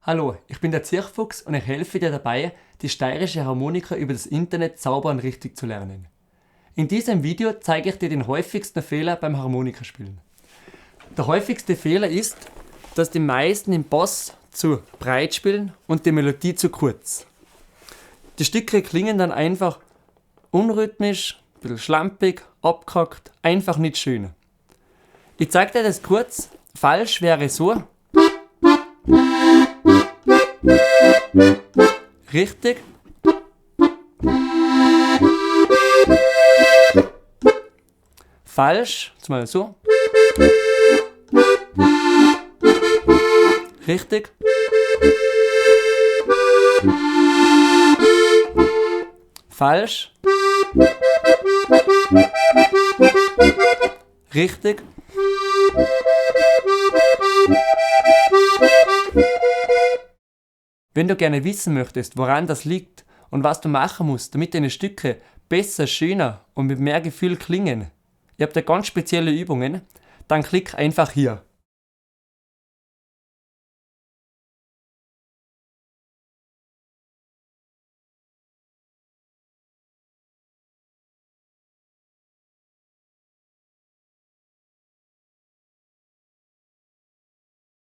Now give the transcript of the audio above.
Hallo, ich bin der Zirchfuchs und ich helfe dir dabei, die steirische Harmonika über das Internet sauber und richtig zu lernen. In diesem Video zeige ich dir den häufigsten Fehler beim Harmonikaspielen. Der häufigste Fehler ist, dass die meisten den Bass zu breit spielen und die Melodie zu kurz. Die Stücke klingen dann einfach unrhythmisch, ein bisschen schlampig, abgehackt, einfach nicht schön. Ich zeige dir das kurz. Falsch wäre so. Richtig. Falsch. Jetzt mal so. Richtig. Falsch. Richtig. Wenn du gerne wissen möchtest, woran das liegt und was du machen musst, damit deine Stücke besser, schöner und mit mehr Gefühl klingen, ich habe da ganz spezielle Übungen, dann klick einfach hier.